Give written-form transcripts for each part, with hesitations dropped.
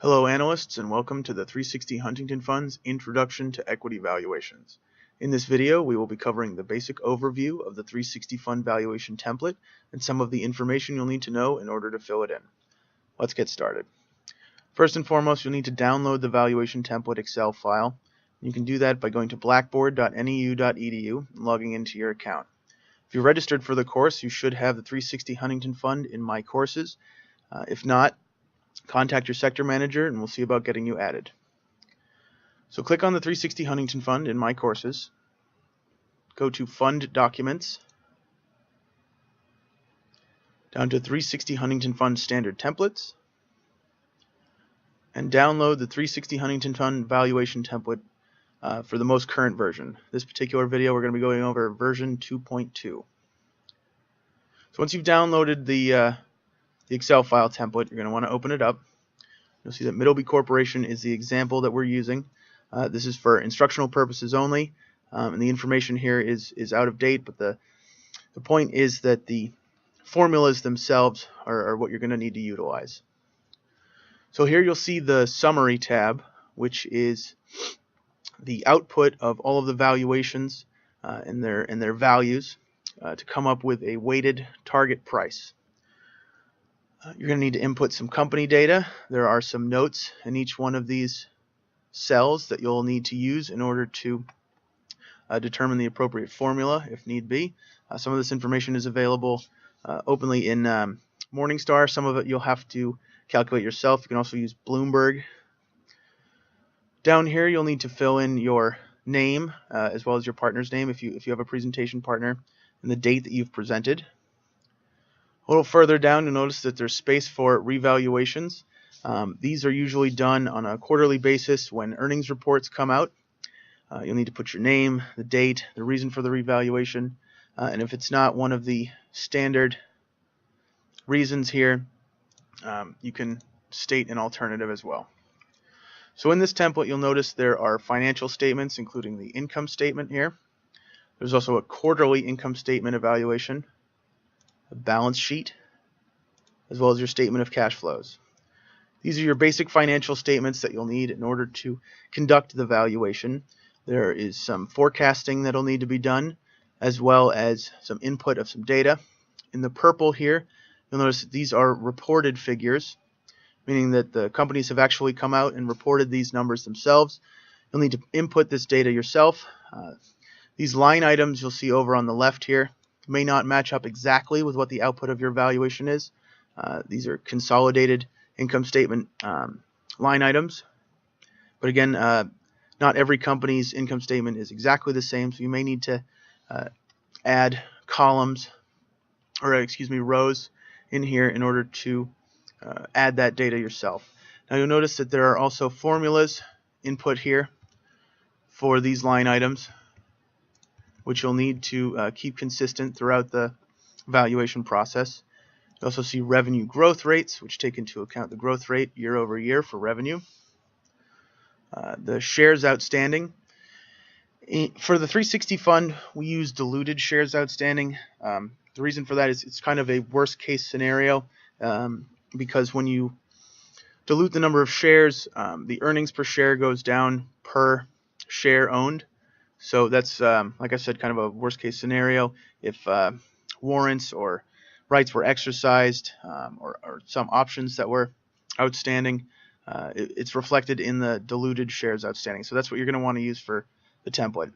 Hello analysts, and welcome to the 360 Huntington Fund's Introduction to Equity Valuations. In this video we will be covering the basic overview of the 360 Fund valuation template and some of the information you'll need to know in order to fill it in. Let's get started. First and foremost, you'll need to download the valuation template Excel file. You can do that by going to blackboard.neu.edu and logging into your account. If you're registered for the course, you should have the 360 Huntington Fund in My Courses. If not, contact your sector manager and we'll see about getting you added. So click on the 360 Huntington Fund in My Courses, go to Fund Documents, down to 360 Huntington Fund Standard Templates, and download the 360 Huntington Fund valuation template for the most current version. This particular video we're going to be going over version 2.2. So once you've downloaded the Excel file template, you're going to want to open it up. You'll see that Middleby Corporation is the example that we're using. This is for instructional purposes only, and the information here is out of date, but the point is that the formulas themselves are what you're going to need to utilize. So here you'll see the Summary tab, which is the output of all of the valuations and their values to come up with a weighted target price. You're going to need to input some company data. There are some notes in each one of these cells that you'll need to use in order to determine the appropriate formula if need be. Some of this information is available openly in Morningstar. Some of it you'll have to calculate yourself. You can also use Bloomberg. Down here you'll need to fill in your name as well as your partner's name if you have a presentation partner, and the date that you've presented. A little further down, you'll notice that there's space for revaluations. These are usually done on a quarterly basis when earnings reports come out. You'll need to put your name, the date, the reason for the revaluation, and if it's not one of the standard reasons here, you can state an alternative as well. So in this template, you'll notice there are financial statements, including the income statement here. There's also a quarterly income statement evaluation, a balance sheet, as well as your statement of cash flows. These are your basic financial statements that you'll need in order to conduct the valuation. There is some forecasting that'll need to be done, as well as some input of some data. In the purple here, you'll notice that these are reported figures, meaning that the companies have actually come out and reported these numbers themselves. You'll need to input this data yourself. These line items you'll see over on the left here may not match up exactly with what the output of your valuation is. These are consolidated income statement line items. But again, not every company's income statement is exactly the same, so you may need to add columns, or rows in here in order to add that data yourself. Now you'll notice that there are also formulas input here for these line items, which you'll need to keep consistent throughout the valuation process. You also see revenue growth rates, which take into account the growth rate year over year for revenue. The shares outstanding. For the 360 fund, we use diluted shares outstanding. The reason for that is it's kind of a worst case scenario because when you dilute the number of shares, the earnings per share goes down per share owned. So that's, like I said, kind of a worst case scenario. If warrants or rights were exercised or some options that were outstanding, it's reflected in the diluted shares outstanding. So that's what you're going to want to use for the template,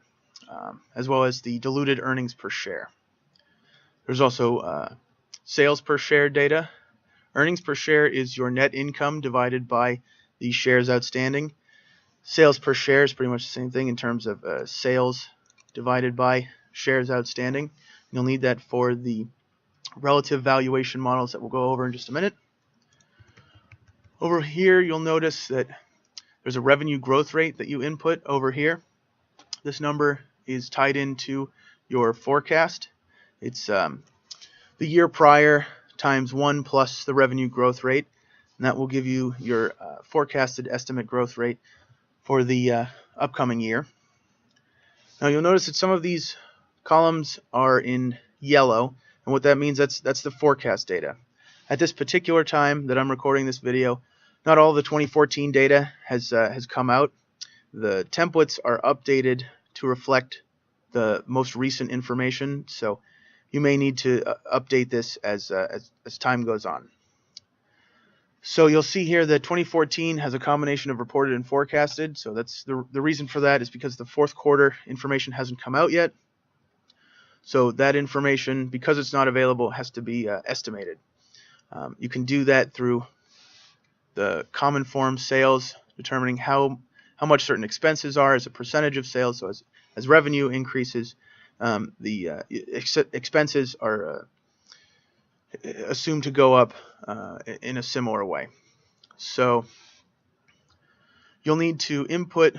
as well as the diluted earnings per share. There's also sales per share data. Earnings per share is your net income divided by the shares outstanding. Sales per share is pretty much the same thing in terms of sales divided by shares outstanding. You'll need that for the relative valuation models that we'll go over in just a minute. Over here, you'll notice that there's a revenue growth rate that you input over here. This number is tied into your forecast. It's the year prior times 1 plus the revenue growth rate, and that will give you your forecasted estimate growth rate for the upcoming year. Now you'll notice that some of these columns are in yellow, and what that means, that's the forecast data. At this particular time that I'm recording this video, Not all the 2014 data has come out. The templates are updated to reflect the most recent information, so you may need to update this as time goes on. So you'll see here that 2014 has a combination of reported and forecasted. So that's the reason for that is because the fourth quarter information hasn't come out yet. So that information, because it's not available, has to be estimated. You can do that through the common form sales, determining how much certain expenses are as a percentage of sales. So as revenue increases, the expenses are assumed to go up in a similar way. So you'll need to input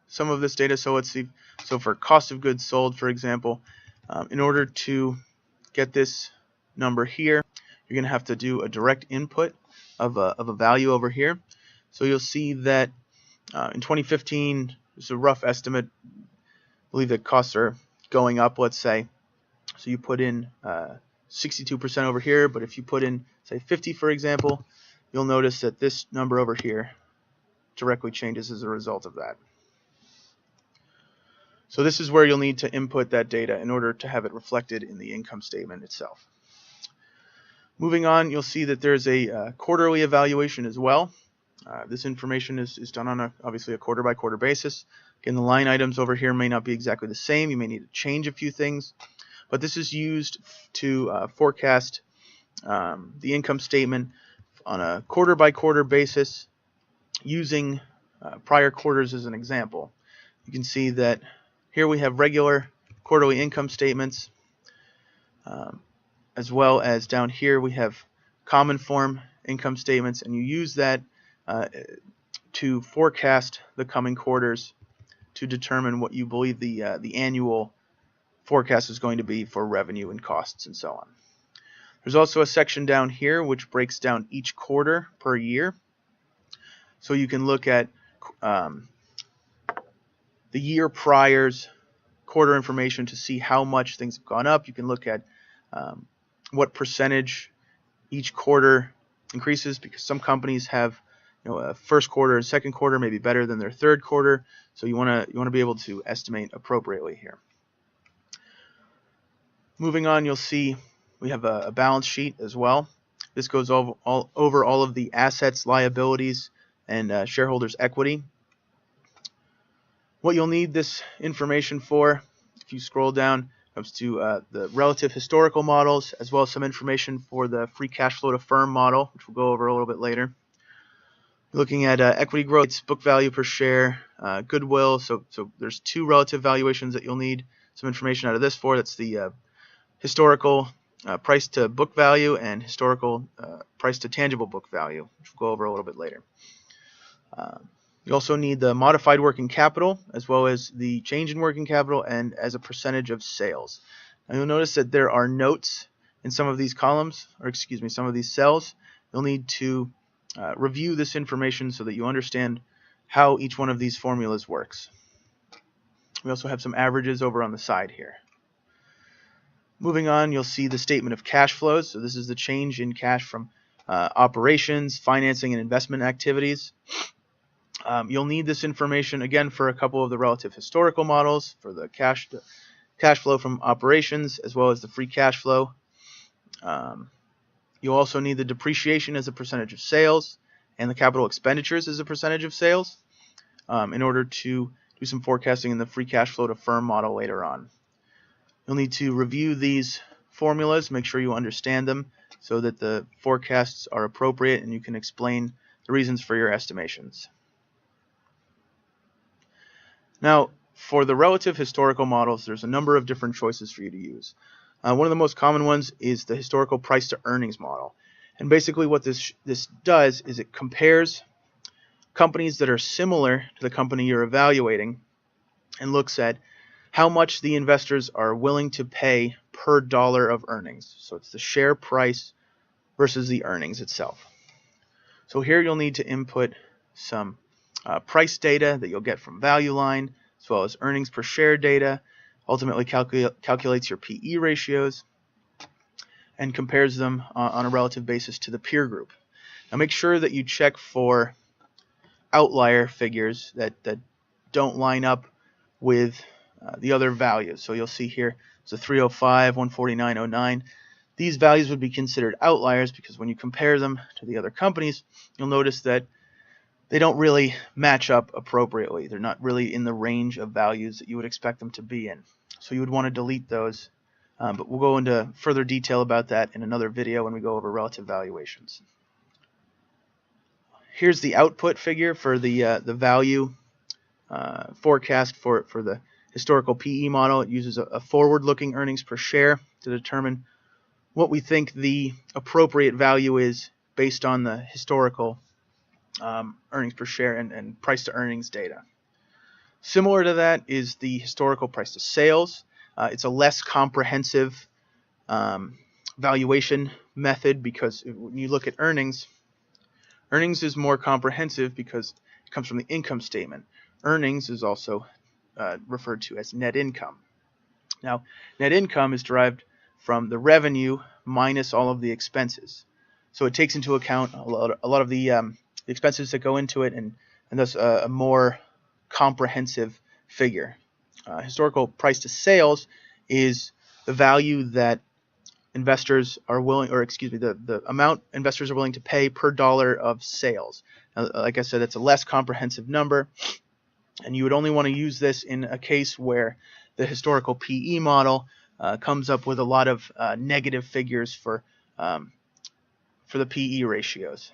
some of this data. So let's see. So for cost of goods sold, for example, in order to get this number here, you're going to have to do a direct input of a value over here. So you'll see that in 2015, it's a rough estimate. I believe that costs are going up, let's say. So you put in 62% over here, but if you put in, say, 50, for example, you'll notice that this number over here directly changes as a result of that. So this is where you'll need to input that data in order to have it reflected in the income statement itself. Moving on, you'll see that there's a quarterly evaluation as well. This information is done on obviously a quarter-by-quarter basis. Again, the line items over here may not be exactly the same. You may need to change a few things. But this is used to forecast the income statement on a quarter-by-quarter basis using prior quarters as an example. You can see that here we have regular quarterly income statements, as well as down here we have common form income statements, and you use that to forecast the coming quarters to determine what you believe the annual forecast is going to be for revenue and costs and so on. There's also a section down here which breaks down each quarter per year. So you can look at the year prior's quarter information to see how much things have gone up. You can look at what percentage each quarter increases, because some companies have a first quarter and second quarter may be better than their third quarter. So you want to be able to estimate appropriately here. Moving on, you'll see we have a balance sheet as well. This goes over all of the assets, liabilities, and shareholders' equity. What you'll need this information for, if you scroll down, comes to the relative historical models, as well as some information for the free cash flow to firm model, which we'll go over a little bit later. Looking at equity growth, book value per share, goodwill. So there's two relative valuations that you'll need some information out of this for. That's the historical price to book value and historical price to tangible book value, which we'll go over a little bit later. You also need the modified working capital, as well as the change in working capital and as a percentage of sales. Now you'll notice that there are notes in some of these columns, or excuse me, some of these cells. You'll need to review this information so that you understand how each one of these formulas works. We also have some averages over on the side here. Moving on, you'll see the statement of cash flows. So this is the change in cash from operations, financing, and investment activities. You'll need this information again for a couple of the relative historical models, for the cash flow from operations, as well as the free cash flow. You'll also need the depreciation as a percentage of sales and the capital expenditures as a percentage of sales in order to do some forecasting in the free cash flow to firm model later on. You'll need to review these formulas, make sure you understand them so that the forecasts are appropriate and you can explain the reasons for your estimations. Now, for the relative historical models, there's a number of different choices for you to use. One of the most common ones is the historical price to earnings model. And basically what this does is it compares companies that are similar to the company you're evaluating and looks at how much the investors are willing to pay per dollar of earnings. So it's the share price versus the earnings itself. So here you'll need to input some price data that you'll get from Value Line, as well as earnings per share data, ultimately calculates your PE ratios, and compares them on a relative basis to the peer group. Now make sure that you check for outlier figures that don't line up with the other values. So you'll see here it's a 305, 149.09. These values would be considered outliers because when you compare them to the other companies, you'll notice that they don't really match up appropriately. They're not really in the range of values that you would expect them to be in. So you would want to delete those. But we'll go into further detail about that in another video when we go over relative valuations. Here's the output figure for the value forecast for the historical PE model. It uses a forward-looking earnings per share to determine what we think the appropriate value is based on the historical earnings per share and price to earnings data. Similar to that is the historical price to sales. It's a less comprehensive valuation method because when you look at earnings is more comprehensive because it comes from the income statement. Earnings is also referred to as net income. Now, net income is derived from the revenue minus all of the expenses. So it takes into account a lot of the expenses that go into it, and thus a more comprehensive figure. Historical price to sales is the value that investors are willing, or excuse me, the amount investors are willing to pay per dollar of sales. Now, like I said, it's a less comprehensive number, and you would only want to use this in a case where the historical PE model comes up with a lot of negative figures for the PE ratios.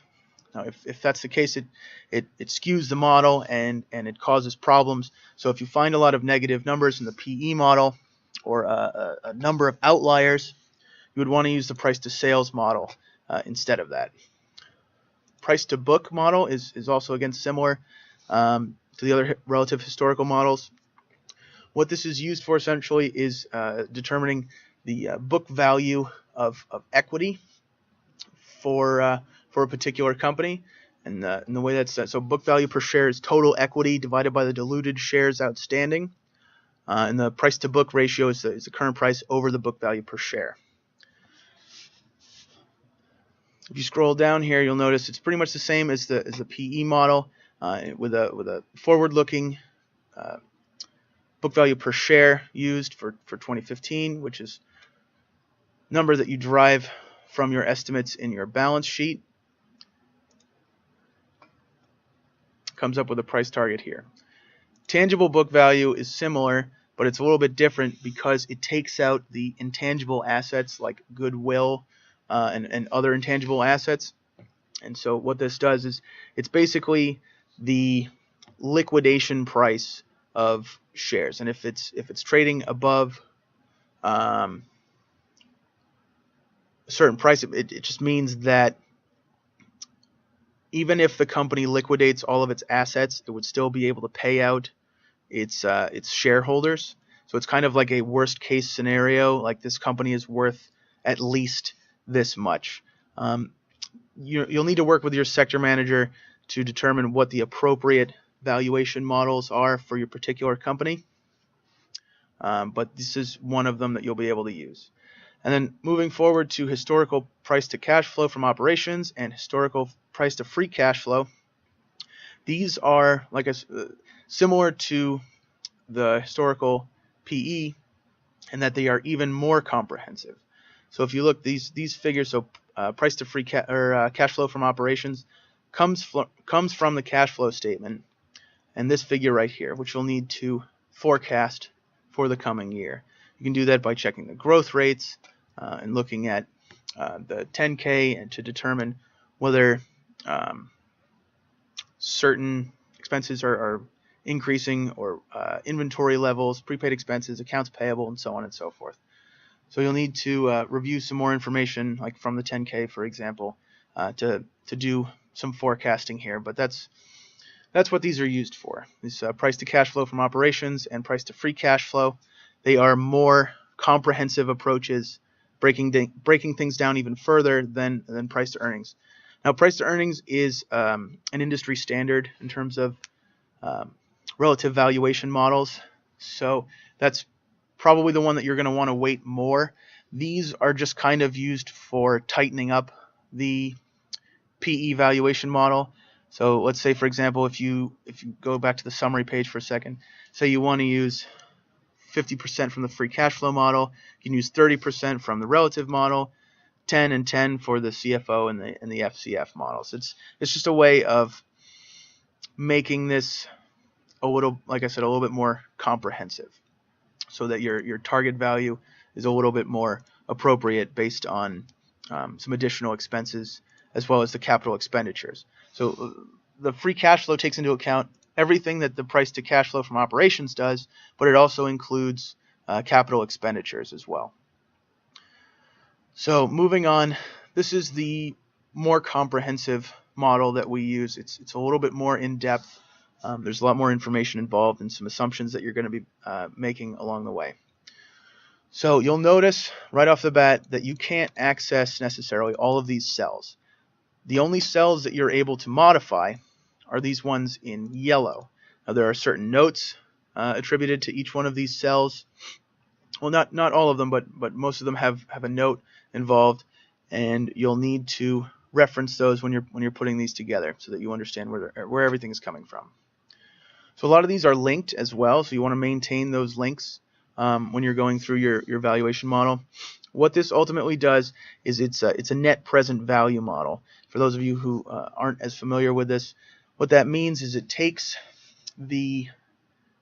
Now, if that's the case, it skews the model and it causes problems. So if you find a lot of negative numbers in the PE model or a number of outliers, you would want to use the price to sales model instead of that. Price to book model is also again similar to the other relative historical models. What this is used for essentially is determining the book value of equity for a particular company, and the way that's set. So book value per share is total equity divided by the diluted shares outstanding, and the price to book ratio is the current price over the book value per share. If you scroll down here, you'll notice it's pretty much the same as the PE model with a forward-looking book value per share used for 2015, which is number that you derive from your estimates in your balance sheet. Comes up with a price target here. Tangible book value is similar, but it's a little bit different because it takes out the intangible assets like goodwill and other intangible assets. And so what this does is it's basically the liquidation price of shares, and if it's trading above a certain price, it just means that even if the company liquidates all of its assets, it would still be able to pay out its shareholders. So it's kind of like a worst case scenario, like this company is worth at least this much. You'll need to work with your sector manager to determine what the appropriate valuation models are for your particular company. But this is one of them that you'll be able to use. And then moving forward to historical price to cash flow from operations and historical price to free cash flow. These are similar to the historical PE in that they are even more comprehensive. So if you look, these figures, so price to free cash flow from operations comes from the cash flow statement, and this figure right here, which you'll need to forecast for the coming year. You can do that by checking the growth rates and looking at the 10K and to determine whether certain expenses are increasing, or inventory levels, prepaid expenses, accounts payable, and so on and so forth. So you'll need to review some more information, like from the 10K, for example, to do some forecasting here. But that's what these are used for. This price to cash flow from operations and price to free cash flow. They are more comprehensive approaches, breaking things down even further than price to earnings. Now, price to earnings is an industry standard in terms of relative valuation models. So that's probably the one that you're going to want to weight more. These are just kind of used for tightening up the PE valuation model. So let's say, for example, if you go back to the summary page for a second, say you want to use 50% from the free cash flow model, you can use 30% from the relative model, 10 and 10 for the CFO and the FCF models. It's just a way of making this a little, like I said, a little bit more comprehensive, so that your target value is a little bit more appropriate based on some additional expenses as well as the capital expenditures. So the free cash flow takes into account everything that the price to cash flow from operations does, but it also includes capital expenditures as well. So moving on, this is the more comprehensive model that we use. It's a little bit more in depth. There's a lot more information involved and some assumptions that you're going to be making along the way. So you'll notice right off the bat that you can't access necessarily all of these cells. The only cells that you're able to modify are these ones in yellow. Now there are certain notes attributed to each one of these cells. Well, not all of them, but most of them have a note involved, and you'll need to reference those when you're putting these together so that you understand where everything is coming from. So a lot of these are linked as well, so you want to maintain those links when you're going through your valuation model. What this ultimately does is it's a net present value model. For those of you who aren't as familiar with this, what that means is it takes the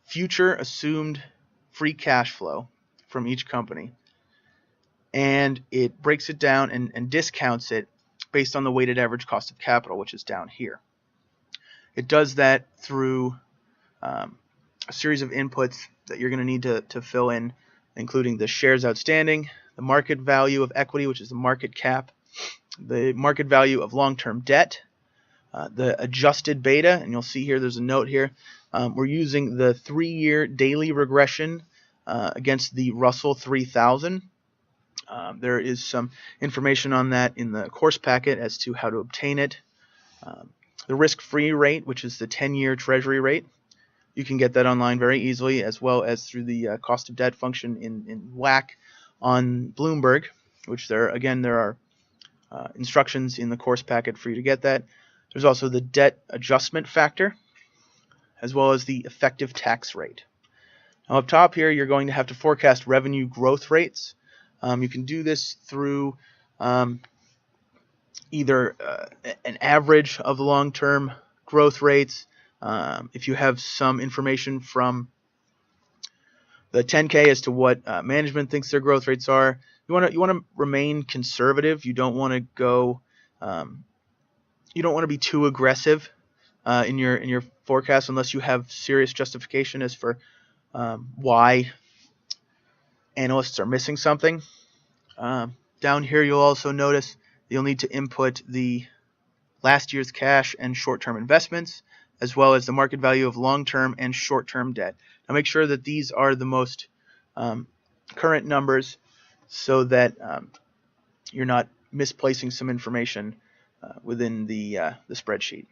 future assumed free cash flow from each company, and it breaks it down and discounts it based on the weighted average cost of capital, which is down here. It does that through a series of inputs that you're going to need to fill in, including the shares outstanding, the market value of equity, which is the market cap, the market value of long-term debt, the adjusted beta, and you'll see here there's a note here. We're using the 3-year daily regression against the Russell 3000. There is some information on that in the course packet as to how to obtain it. The risk-free rate, which is the 10-year treasury rate. You can get that online very easily, as well as through the cost of debt function in WACC on Bloomberg, which there are instructions in the course packet for you to get that. There's also the debt adjustment factor, as well as the effective tax rate. Now up top here, you're going to have to forecast revenue growth rates. You can do this through either an average of the long-term growth rates. If you have some information from the 10K as to what management thinks their growth rates are, you want to remain conservative. You don't want to go you don't want to be too aggressive in your forecast unless you have serious justification as for why analysts are missing something. Down here you'll also notice you'll need to input the last year's cash and short-term investments, as well as the market value of long-term and short-term debt. Now make sure that these are the most current numbers so that you're not misplacing some information within the spreadsheet.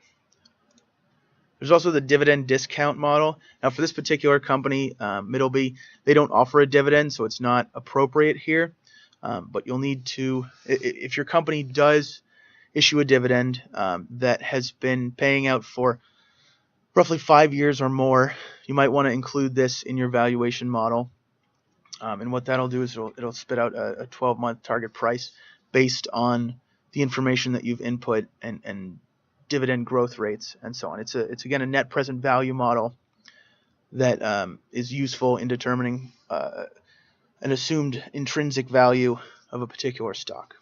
There's also the dividend discount model. Now for this particular company, Middleby, they don't offer a dividend, so it's not appropriate here. But you'll need to, if your company does issue a dividend that has been paying out for roughly 5 years or more, you might want to include this in your valuation model. And what that'll do is it'll spit out a 12-month target price based on the information that you've input and dividend growth rates and so on. It's again a net present value model that is useful in determining an assumed intrinsic value of a particular stock.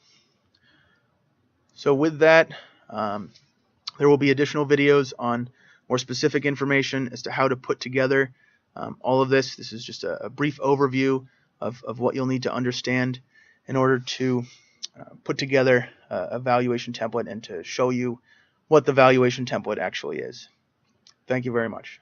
So with that, there will be additional videos on more specific information as to how to put together all of this. This is just a brief overview of what you'll need to understand in order to put together a valuation template and to show you what the valuation template actually is. Thank you very much.